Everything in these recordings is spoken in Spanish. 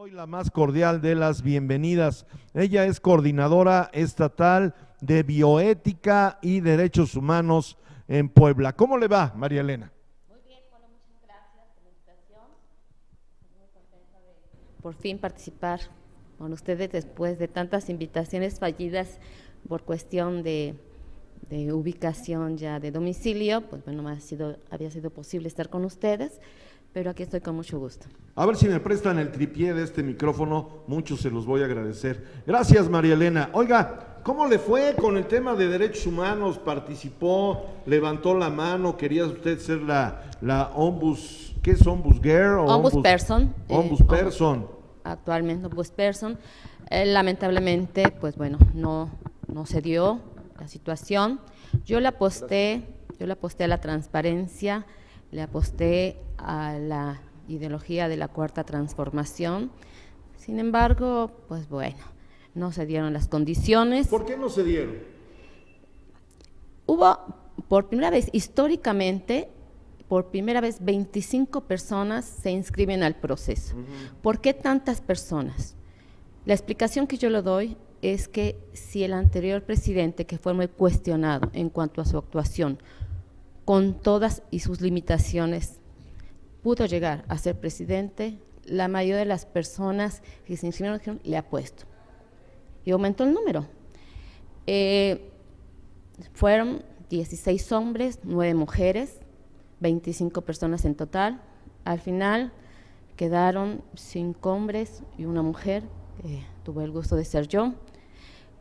doy la más cordial de las bienvenidas. Ella es coordinadora estatal de bioética y derechos humanos en Puebla. ¿Cómo le va, María Elena? Muy bien, bueno, muchas gracias por la invitación. Estoy muy contenta de por fin participar con ustedes después de tantas invitaciones fallidas por cuestión de ubicación ya de domicilio. Pues bueno, había sido posible estar con ustedes, pero aquí estoy con mucho gusto. A ver si me prestan el tripié de este micrófono, mucho se los voy a agradecer. Gracias, María Elena. Oiga, ¿cómo le fue con el tema de derechos humanos? ¿Participó, levantó la mano? ¿Quería usted ser la ombus, qué es ombudsgirl? Ombudsperson. Ombudsperson. Actualmente ombudsperson. Lamentablemente, pues bueno, no se dio la situación. Yo le aposté a la transparencia, le aposté a la ideología de la Cuarta Transformación. Sin embargo, pues bueno, no se dieron las condiciones. ¿Por qué no se dieron? Hubo, por primera vez, históricamente, 25 personas se inscriben al proceso. ¿Por qué tantas personas? La explicación que yo le doy es que si el anterior presidente, que fue muy cuestionado en cuanto a su actuación, con todas y sus limitaciones, pudo llegar a ser presidente, la mayoría de las personas que se inscribieron dijeron, le apuesto. Y aumentó el número. Fueron 16 hombres, 9 mujeres, 25 personas en total. Al final quedaron 5 hombres y una mujer, tuve el gusto de ser yo.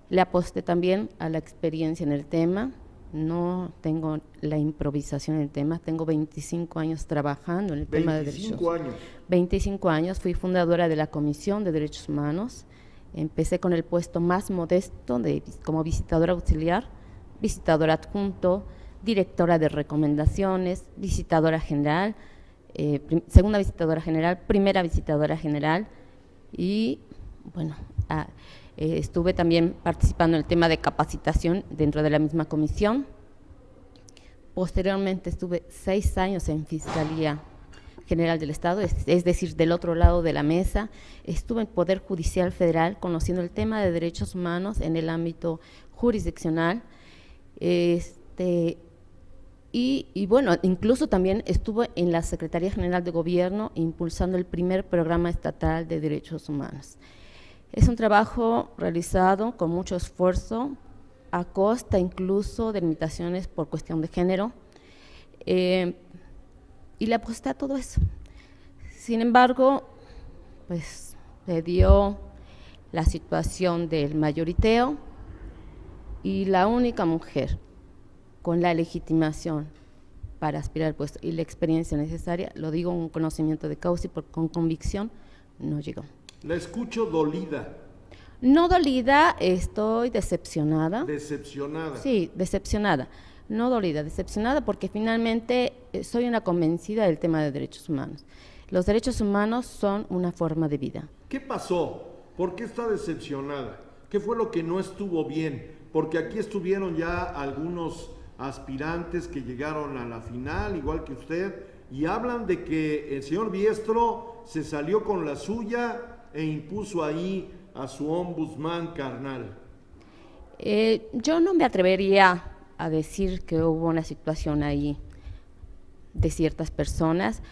Le aposté también a la experiencia en el tema. No tengo la improvisación en el tema, tengo 25 años trabajando en el tema de derechos. 25 años. 25 años, fui fundadora de la Comisión de Derechos Humanos. Empecé con el puesto más modesto como visitadora auxiliar, visitadora adjunto, directora de recomendaciones, visitadora general, segunda visitadora general, primera visitadora general y bueno, estuve también participando en el tema de capacitación dentro de la misma comisión. Posteriormente estuve 6 años en Fiscalía General del Estado, es decir, del otro lado de la mesa. Estuve en Poder Judicial Federal conociendo el tema de derechos humanos en el ámbito jurisdiccional. Y bueno, incluso también estuve en la Secretaría General de Gobierno impulsando el primer programa estatal de derechos humanos. Es un trabajo realizado con mucho esfuerzo, a costa incluso de limitaciones por cuestión de género, y le aposté a todo eso. Sin embargo, pues se dio la situación del mayoriteo y la única mujer con la legitimación para aspirar al puesto y la experiencia necesaria, lo digo con conocimiento de causa y con convicción, no llegó. La escucho dolida. No dolida, estoy decepcionada. ¿Decepcionada? Sí, decepcionada. No dolida, decepcionada porque finalmente soy una convencida del tema de derechos humanos. Los derechos humanos son una forma de vida. ¿Qué pasó? ¿Por qué está decepcionada? ¿Qué fue lo que no estuvo bien? Porque aquí estuvieron ya algunos aspirantes que llegaron a la final, igual que usted, y hablan de que el señor Biestro se salió con la suya e impuso ahí a su ombudsman carnal. Yo no me atrevería a decir que hubo una situación ahí de ciertas personas.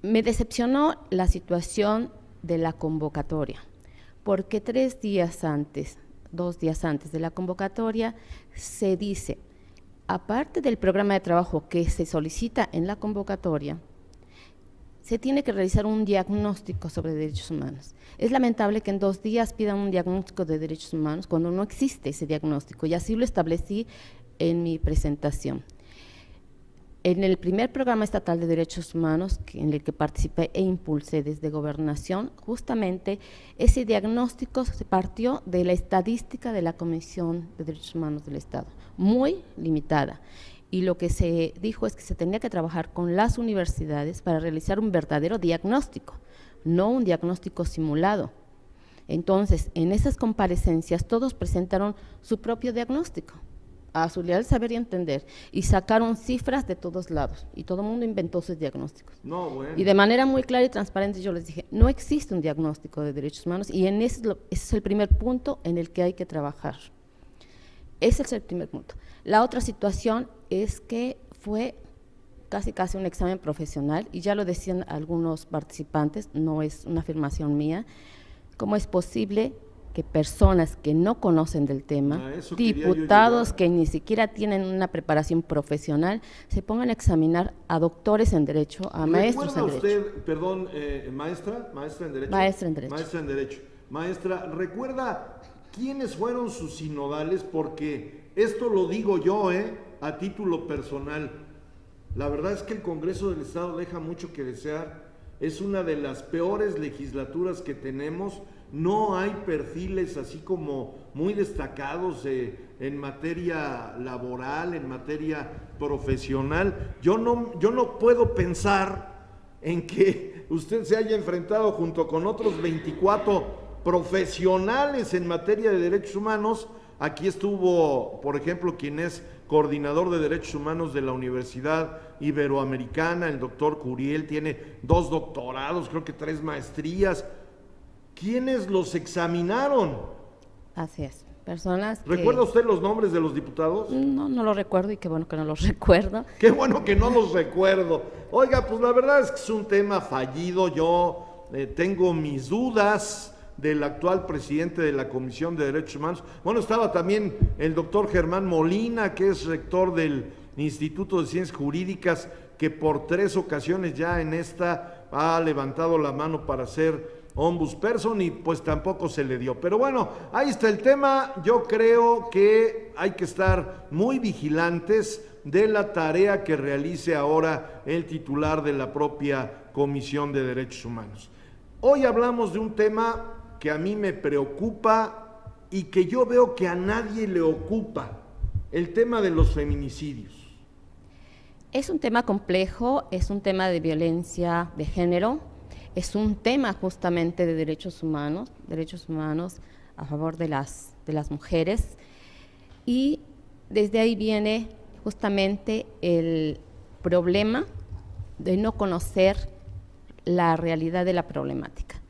Me decepcionó la situación de la convocatoria, porque 2 días antes de la convocatoria se dice, aparte del programa de trabajo que se solicita en la convocatoria, se tiene que realizar un diagnóstico sobre derechos humanos. Es lamentable que en 2 días pidan un diagnóstico de derechos humanos cuando no existe ese diagnóstico, y así lo establecí en mi presentación. En el primer programa estatal de derechos humanos, en el que participé e impulsé desde Gobernación, justamente ese diagnóstico se partió de la estadística de la Comisión de Derechos Humanos del Estado, muy limitada. Y lo que se dijo es que se tenía que trabajar con las universidades para realizar un verdadero diagnóstico, no un diagnóstico simulado. Entonces, en esas comparecencias todos presentaron su propio diagnóstico. a su leal saber y entender, y sacaron cifras de todos lados, y todo el mundo inventó sus diagnósticos. No, bueno. Y de manera muy clara y transparente yo les dije, no existe un diagnóstico de derechos humanos, y ese es el primer punto en el que hay que trabajar. Ese es el primer punto. La otra situación es que fue casi un examen profesional, y ya lo decían algunos participantes, no es una afirmación mía. ¿Cómo es posible que personas que no conocen del tema, diputados que ni siquiera tienen una preparación profesional, se pongan a examinar a doctores en Derecho, a maestros en Derecho? ¿Recuerda usted, perdón, maestra en Derecho? Maestra en Derecho. Maestra en Derecho. Maestra, ¿recuerda quiénes fueron sus sinodales? Porque esto lo digo yo, a título personal. La verdad es que el Congreso del Estado deja mucho que desear. Es una de las peores legislaturas que tenemos. No hay perfiles así como muy destacados en materia laboral, en materia profesional. Yo no puedo pensar en que usted se haya enfrentado junto con otros 24 profesionales en materia de derechos humanos. Aquí estuvo, por ejemplo, quien es coordinador de derechos humanos de la Universidad Iberoamericana, el doctor Curiel, tiene 2 doctorados, creo que 3 maestrías. ¿Quiénes los examinaron? Así es, personas que… ¿Recuerda usted los nombres de los diputados? No lo recuerdo, y qué bueno que no los recuerdo. Qué bueno que no los recuerdo. Oiga, pues la verdad es que es un tema fallido. Yo tengo mis dudas del actual presidente de la Comisión de Derechos Humanos. Bueno, estaba también el doctor Germán Molina, que es rector del Instituto de Ciencias Jurídicas, que por 3 ocasiones ya en esta ha levantado la mano para ser ombudsperson, y pues tampoco se le dio. Pero bueno, ahí está el tema. Yo creo que hay que estar muy vigilantes de la tarea que realice ahora el titular de la propia Comisión de Derechos Humanos. Hoy hablamos de un tema que a mí me preocupa y que yo veo que a nadie le ocupa, el tema de los feminicidios. Es un tema complejo, es un tema de violencia de género, es un tema justamente de derechos humanos a favor de las mujeres, y desde ahí viene justamente el problema de no conocer la realidad de la problemática.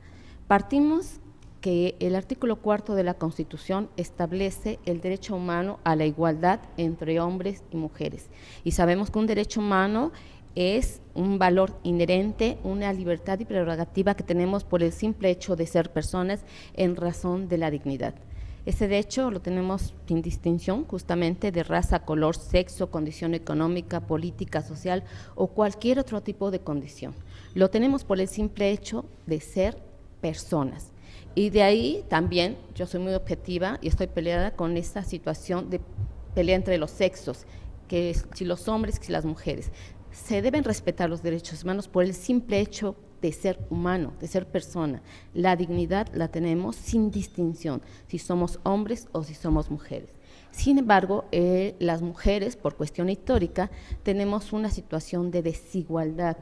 Partimos que el artículo 4 de la Constitución establece el derecho humano a la igualdad entre hombres y mujeres, y sabemos que un derecho humano es un valor inherente, una libertad y prerrogativa que tenemos por el simple hecho de ser personas en razón de la dignidad. Ese derecho lo tenemos sin distinción justamente de raza, color, sexo, condición económica, política, social o cualquier otro tipo de condición. Lo tenemos por el simple hecho de ser personas. Y de ahí también yo soy muy objetiva y estoy peleada con esta situación de pelea entre los sexos, que es si los hombres, si las mujeres. Se deben respetar los derechos humanos por el simple hecho de ser humano, de ser persona. La dignidad la tenemos sin distinción, si somos hombres o si somos mujeres. Sin embargo, las mujeres, por cuestión histórica, tenemos una situación de desigualdad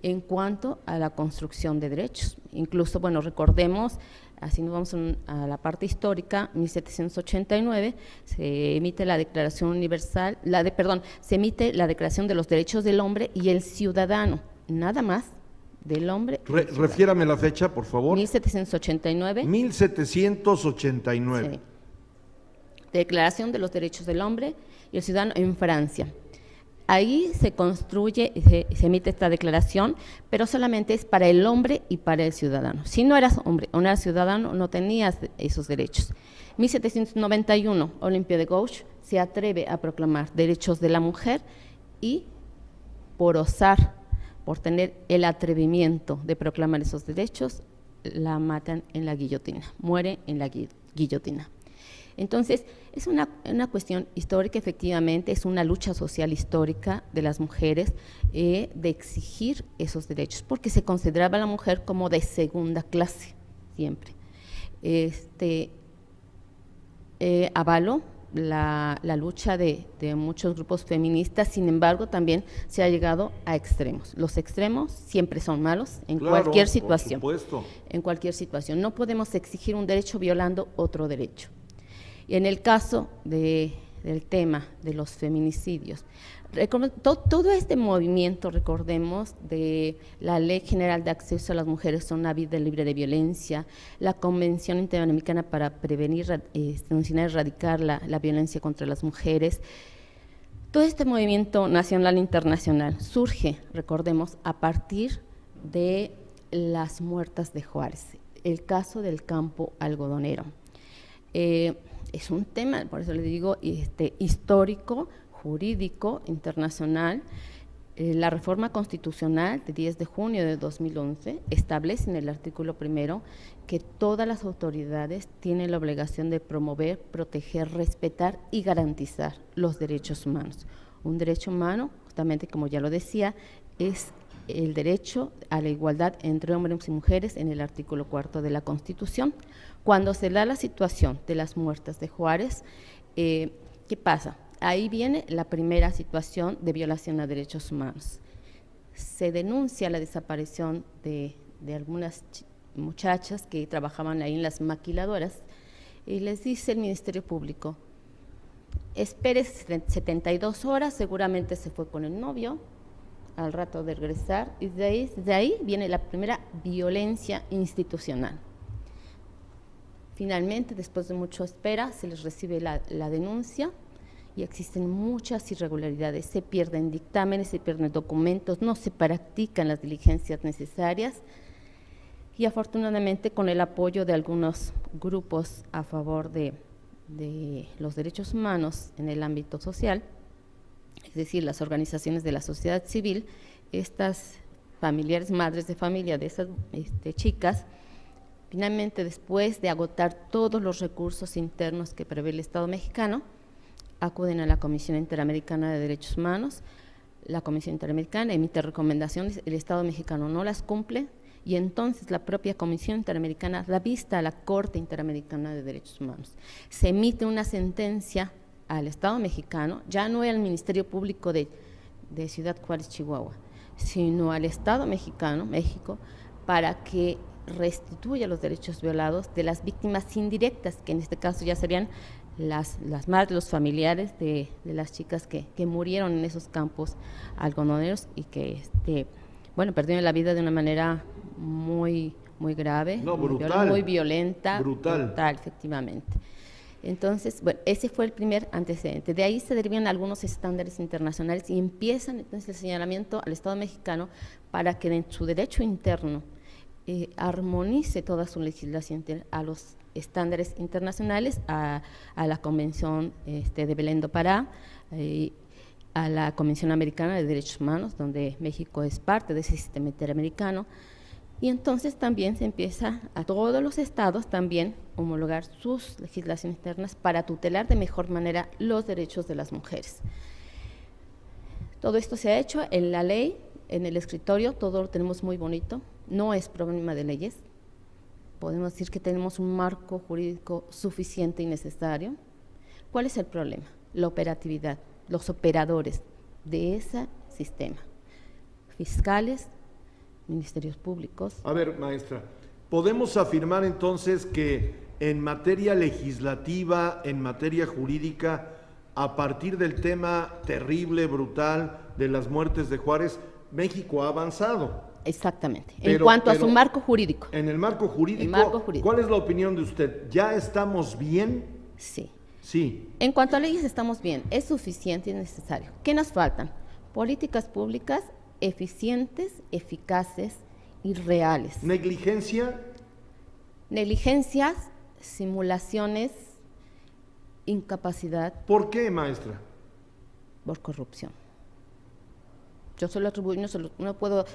en cuanto a la construcción de derechos. Incluso, bueno, recordemos, así nos vamos a la parte histórica, 1789, se emite la Declaración Universal, se emite la Declaración de los Derechos del Hombre y el Ciudadano, nada más del hombre. Refiérame la fecha, por favor. 1789. 1789. Sí. Declaración de los Derechos del Hombre y el Ciudadano en Francia. Ahí se construye, se emite esta declaración, pero solamente es para el hombre y para el ciudadano. Si no eras hombre o no eras ciudadano, no tenías esos derechos. 1791, Olimpia de Gouges se atreve a proclamar derechos de la mujer, y por osar, por tener el atrevimiento de proclamar esos derechos, la matan en la guillotina, muere en la guillotina. Entonces, es una cuestión histórica, efectivamente, es una lucha social histórica de las mujeres de exigir esos derechos, porque se consideraba a la mujer como de segunda clase, siempre. Avalo la lucha de muchos grupos feministas, sin embargo, también se ha llegado a extremos. Los extremos siempre son malos en cualquier situación. Por supuesto. En cualquier situación. No podemos exigir un derecho violando otro derecho. Y en el caso de del tema de los feminicidios. Todo este movimiento, recordemos, de la Ley General de Acceso a las Mujeres a una Vida Libre de Violencia, la Convención Interamericana para prevenir, denunciar y erradicar la violencia contra las mujeres. Todo este movimiento nacional e internacional surge, recordemos, a partir de las muertas de Juárez, el caso del campo algodonero. Es un tema, por eso le digo, histórico, jurídico, internacional. La reforma constitucional de 10 de junio de 2011 establece en el artículo 1 que todas las autoridades tienen la obligación de promover, proteger, respetar y garantizar los derechos humanos. Un derecho humano, justamente como ya lo decía, es el derecho a la igualdad entre hombres y mujeres en el artículo 4 de la Constitución. Cuando se da la situación de las muertas de Juárez, ¿qué pasa? Ahí viene la primera situación de violación a derechos humanos. Se denuncia la desaparición de algunas muchachas que trabajaban ahí en las maquiladoras y les dice el Ministerio Público, espere 72 horas, seguramente se fue con el novio, al rato de regresar, y de ahí viene la primera violencia institucional. Finalmente, después de mucha espera, se les recibe la denuncia y existen muchas irregularidades, se pierden dictámenes, se pierden documentos, no se practican las diligencias necesarias y afortunadamente con el apoyo de algunos grupos a favor de los derechos humanos en el ámbito social, es decir, las organizaciones de la sociedad civil, estas familiares, madres de familia de esas chicas, finalmente después de agotar todos los recursos internos que prevé el Estado mexicano, acuden a la Comisión Interamericana de Derechos Humanos, la Comisión Interamericana emite recomendaciones, el Estado mexicano no las cumple y entonces la propia Comisión Interamericana da vista a la Corte Interamericana de Derechos Humanos. Se emite una sentencia al Estado mexicano, ya no al Ministerio Público de Ciudad Juárez, Chihuahua, sino al Estado mexicano, México, para que restituya los derechos violados de las víctimas indirectas, que en este caso ya serían las madres, los familiares de las chicas que murieron en esos campos algodoneros y que perdieron la vida de una manera muy grave, muy violenta, brutal, efectivamente. Entonces, ese fue el primer antecedente. De ahí se derivan algunos estándares internacionales y empiezan entonces el señalamiento al Estado mexicano para que en su derecho interno armonice toda su legislación a los estándares internacionales, a la Convención de Belén do Pará, a la Convención Americana de Derechos Humanos, donde México es parte de ese sistema interamericano, y entonces también se empieza a todos los estados también homologar sus legislaciones internas para tutelar de mejor manera los derechos de las mujeres. Todo esto se ha hecho en la ley, en el escritorio, todo lo tenemos muy bonito, no es problema de leyes, podemos decir que tenemos un marco jurídico suficiente y necesario. ¿Cuál es el problema? La operatividad, los operadores de ese sistema, fiscales, ministerios públicos. A ver, maestra, ¿podemos afirmar entonces que en materia legislativa, en materia jurídica, a partir del tema terrible, brutal de las muertes de Juárez, México ha avanzado? Exactamente, en cuanto a su marco jurídico. En el marco jurídico, ¿cuál es la opinión de usted? ¿Ya estamos bien? Sí. Sí. En cuanto a leyes estamos bien, es suficiente y necesario. ¿Qué nos faltan? Políticas públicas eficientes, eficaces y reales. ¿Negligencia? Negligencias, simulaciones, incapacidad. ¿Por qué, maestra? Por corrupción. Yo solo atribuyo, no puedo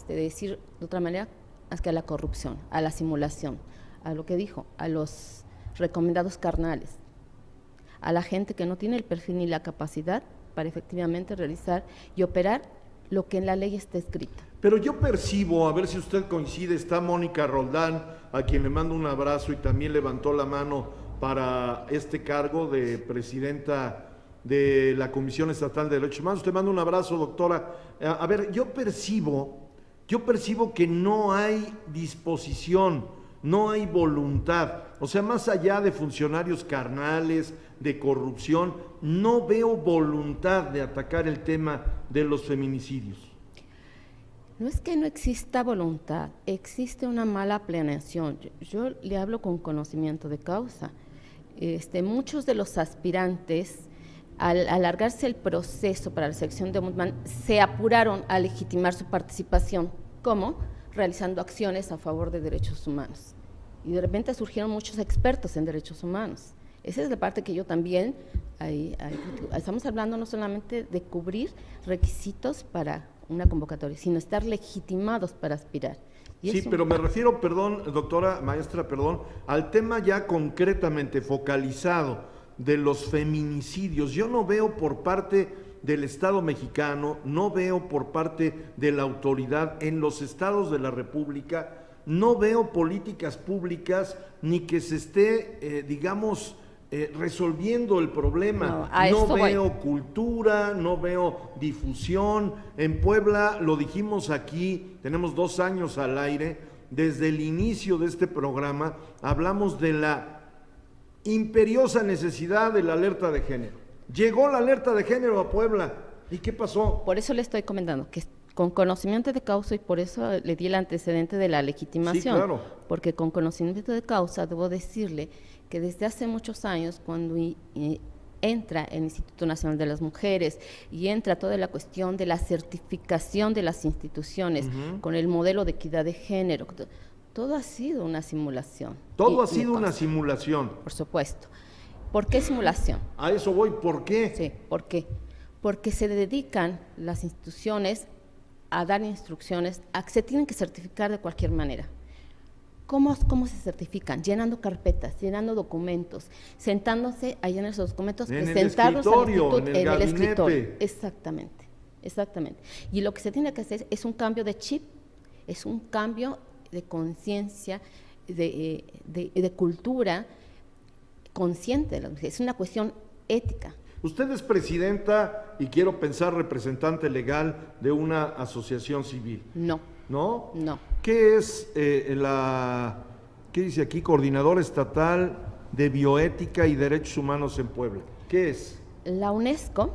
decir de otra manera más que a la corrupción, a la simulación, a lo que dijo, a los recomendados carnales, a la gente que no tiene el perfil ni la capacidad para efectivamente realizar y operar lo que en la ley está escrito. Pero yo percibo, a ver si usted coincide, está Mónica Roldán, a quien le mando un abrazo y también levantó la mano para este cargo de presidenta de la Comisión Estatal de Derechos Humanos. Te mando un abrazo, doctora. A ver, yo percibo que no hay disposición no hay voluntad. O sea, más allá de funcionarios carnales, de corrupción, no veo voluntad de atacar el tema de los feminicidios. No es que no exista voluntad, existe una mala planeación. Yo le hablo con conocimiento de causa. Muchos de los aspirantes, al alargarse el proceso para la selección de ombudsman, se apuraron a legitimar su participación. ¿Cómo? Realizando acciones a favor de derechos humanos. Y de repente surgieron muchos expertos en derechos humanos. Esa es la parte que yo también, estamos hablando no solamente de cubrir requisitos para una convocatoria, sino estar legitimados para aspirar. Sí, pero me refiero, perdón, doctora, maestra, perdón, al tema ya concretamente focalizado de los feminicidios. Yo no veo por parte del Estado mexicano, no veo por parte de la autoridad en los estados de la República, no veo políticas públicas ni que se esté, resolviendo el problema. No veo cultura, no veo difusión. En Puebla, lo dijimos aquí, tenemos 2 años al aire, desde el inicio de este programa hablamos de la imperiosa necesidad de la alerta de género. Llegó la alerta de género a Puebla, ¿y qué pasó? Por eso le estoy comentando que con conocimiento de causa, y por eso le di el antecedente de la legitimación, sí, claro. Porque con conocimiento de causa debo decirle que desde hace muchos años, cuando entra el Instituto Nacional de las Mujeres y entra toda la cuestión de la certificación de las instituciones con el modelo de equidad de género, todo ha sido una simulación. Todo ha sido una simulación. Por supuesto. ¿Por qué simulación? A eso voy, ¿por qué? Sí, ¿por qué? Porque se dedican las instituciones a dar instrucciones a que se tienen que certificar de cualquier manera. ¿Cómo se certifican? Llenando carpetas, llenando documentos, sentándose a llenar esos documentos, presentarlos al instituto en el escritorio. Exactamente. Y lo que se tiene que hacer es un cambio de chip, es un cambio de conciencia, de cultura consciente de las mujeres. Es una cuestión ética. Usted es presidenta y quiero pensar representante legal de una asociación civil. No. ¿No? No. ¿Qué es ¿qué dice aquí? Coordinadora Estatal de Bioética y Derechos Humanos en Puebla. ¿Qué es? La UNESCO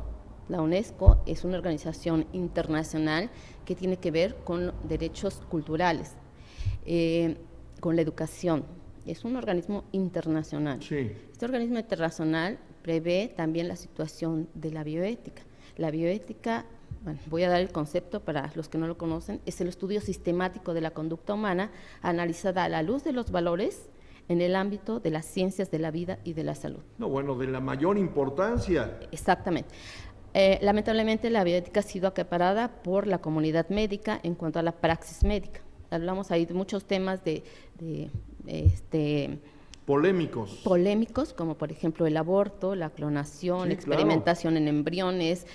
es una organización internacional que tiene que ver con derechos culturales, con la educación. Es un organismo internacional. Sí. Este organismo internacional prevé también la situación de la bioética. La bioética, bueno, voy a dar el concepto para los que no lo conocen, es el estudio sistemático de la conducta humana analizada a la luz de los valores en el ámbito de las ciencias de la vida y de la salud. No, bueno, de la mayor importancia. Exactamente. Lamentablemente la bioética ha sido acaparada por la comunidad médica en cuanto a la praxis médica. Hablamos ahí de muchos temas polémicos, como por ejemplo el aborto, la clonación, la experimentación en embriones,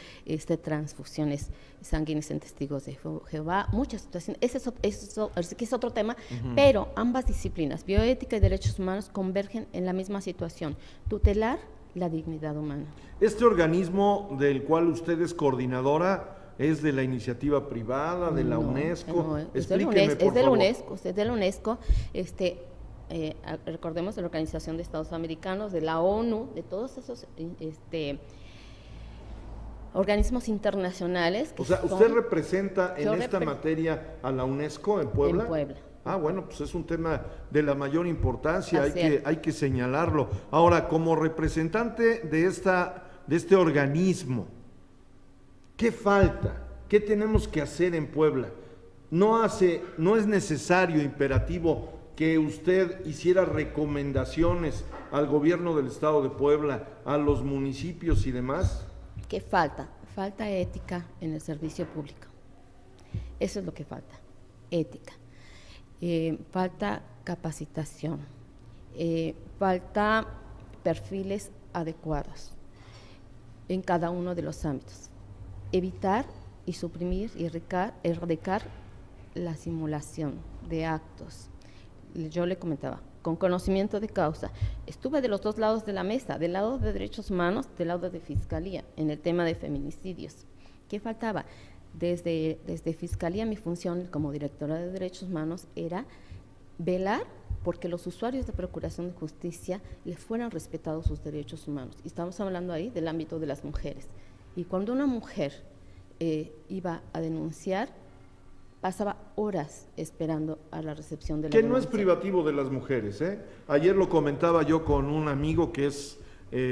transfusiones sanguíneas en testigos de Jehová, muchas situaciones. Ese es otro tema, pero ambas disciplinas, bioética y derechos humanos, convergen en la misma situación: tutelar la dignidad humana. Este organismo del cual usted es coordinadora ¿es de la iniciativa privada, de la UNESCO? No, explíqueme, por favor. Es de la UNESCO, recordemos de la Organización de Estados Americanos, de la ONU, de todos esos organismos internacionales. O sea, ¿usted representa en esta materia a la UNESCO en Puebla? En Puebla. Ah, bueno, pues es un tema de la mayor importancia, hay que señalarlo. Ahora, como representante de este organismo, ¿qué falta? ¿Qué tenemos que hacer en Puebla? No es necesario, imperativo, que usted hiciera recomendaciones al gobierno del estado de Puebla, a los municipios y demás. ¿Qué falta? Falta ética en el servicio público. Eso es lo que falta, ética. Falta capacitación, falta perfiles adecuados en cada uno de los ámbitos. Evitar y suprimir y erradicar la simulación de actos. Yo le comentaba, con conocimiento de causa, estuve de los dos lados de la mesa, del lado de derechos humanos, del lado de Fiscalía, en el tema de feminicidios. ¿Qué faltaba? Desde Fiscalía, mi función como directora de Derechos Humanos era velar porque los usuarios de procuración de justicia les fueran respetados sus derechos humanos. Y estamos hablando ahí del ámbito de las mujeres. Y cuando una mujer iba a denunciar, pasaba horas esperando a la recepción de la denuncia. Que no es privativo de las mujeres, ¿eh? Ayer lo comentaba yo con un amigo que es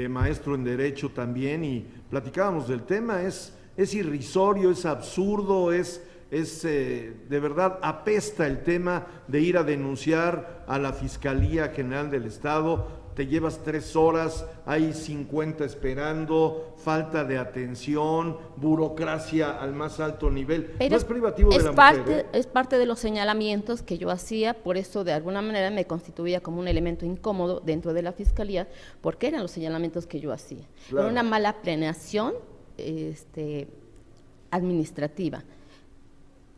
maestro en Derecho también y platicábamos del tema, es irrisorio, es absurdo, de verdad apesta el tema de ir a denunciar a la Fiscalía General del Estado. Te llevas 3 horas, hay 50 esperando, falta de atención, burocracia al más alto nivel. Pero no es privativo de la mujer. Es parte de los señalamientos que yo hacía, por eso de alguna manera me constituía como un elemento incómodo dentro de la Fiscalía, porque eran los señalamientos que yo hacía. Claro. Era una mala planeación administrativa.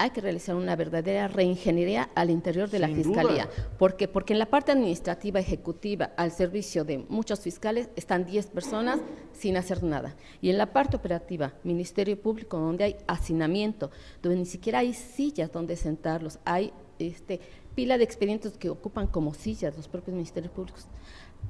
Hay que realizar una verdadera reingeniería al interior de la Fiscalía. Duda. Porque en la parte administrativa ejecutiva, al servicio de muchos fiscales, están 10 personas sin hacer nada. Y en la parte operativa, Ministerio Público, donde hay hacinamiento, donde ni siquiera hay sillas donde sentarlos, hay pila de expedientes que ocupan como sillas los propios ministerios públicos,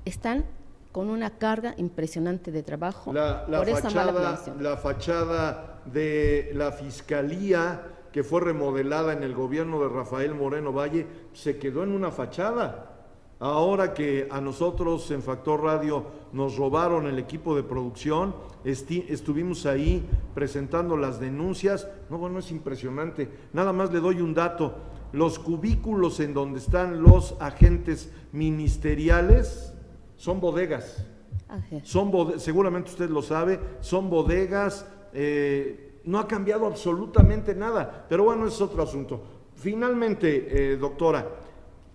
están con una carga impresionante de trabajo por esa mala planeación. La fachada de la Fiscalía, que fue remodelada en el gobierno de Rafael Moreno Valle, se quedó en una fachada. Ahora que a nosotros en Factor Radio nos robaron el equipo de producción, estuvimos ahí presentando las denuncias. No, bueno, es impresionante. Nada más le doy un dato. Los cubículos en donde están los agentes ministeriales son bodegas. Seguramente usted lo sabe, son bodegas. No ha cambiado absolutamente nada, pero bueno, es otro asunto. Finalmente, doctora,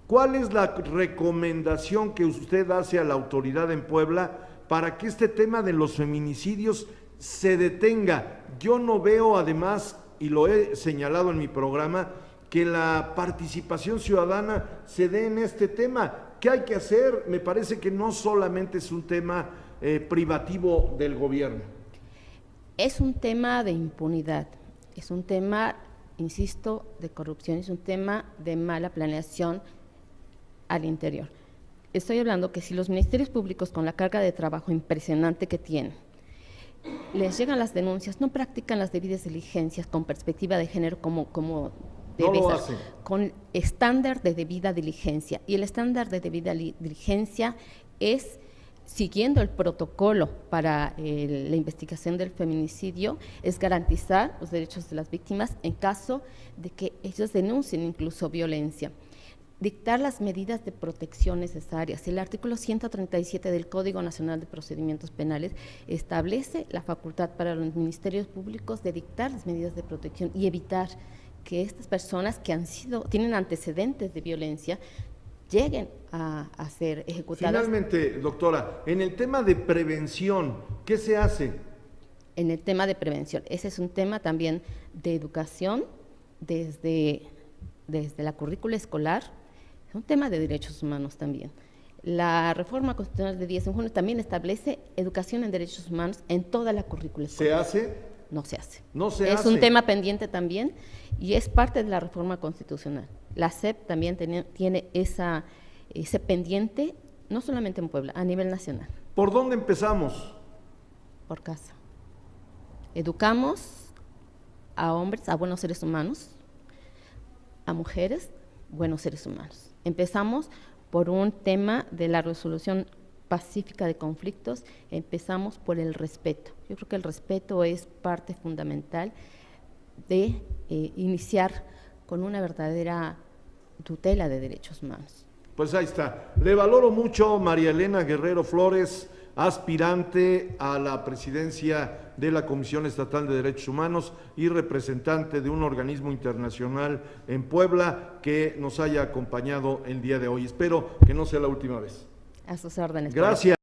¿cuál es la recomendación que usted hace a la autoridad en Puebla para que este tema de los feminicidios se detenga? Yo no veo, además, y lo he señalado en mi programa, que la participación ciudadana se dé en este tema. ¿Qué hay que hacer? Me parece que no solamente es un tema privativo del gobierno. Es un tema de impunidad, es un tema, insisto, de corrupción, es un tema de mala planeación al interior. Estoy hablando que si los ministerios públicos, con la carga de trabajo impresionante que tienen, les llegan las denuncias, no practican las debidas diligencias con perspectiva de género como debe ser, con estándar de debida diligencia. Y el estándar de debida diligencia es, siguiendo el protocolo para la investigación del feminicidio, es garantizar los derechos de las víctimas en caso de que ellos denuncien incluso violencia. Dictar las medidas de protección necesarias. El artículo 137 del Código Nacional de Procedimientos Penales establece la facultad para los ministerios públicos de dictar las medidas de protección y evitar que estas personas que tienen antecedentes de violencia lleguen a ser ejecutadas. Finalmente, doctora, en el tema de prevención, ¿qué se hace? En el tema de prevención, ese es un tema también de educación desde la currícula escolar, es un tema de derechos humanos también. La reforma constitucional de 10 de junio también establece educación en derechos humanos en toda la currícula escolar. ¿Se hace? No se hace. No se hace. Es un tema pendiente también y es parte de la reforma constitucional. La SEP también tiene ese pendiente, no solamente en Puebla, a nivel nacional. ¿Por dónde empezamos? Por casa. Educamos a hombres, a buenos seres humanos, a mujeres, buenos seres humanos. Empezamos por un tema de la resolución pacífica de conflictos, empezamos por el respeto. Yo creo que el respeto es parte fundamental de iniciar con una verdadera tutela de derechos humanos. Pues ahí está. Le valoro mucho, María Elena Guerrero Flores, aspirante a la presidencia de la Comisión Estatal de Derechos Humanos y representante de un organismo internacional en Puebla, que nos haya acompañado el día de hoy. Espero que no sea la última vez. A sus órdenes. Gracias.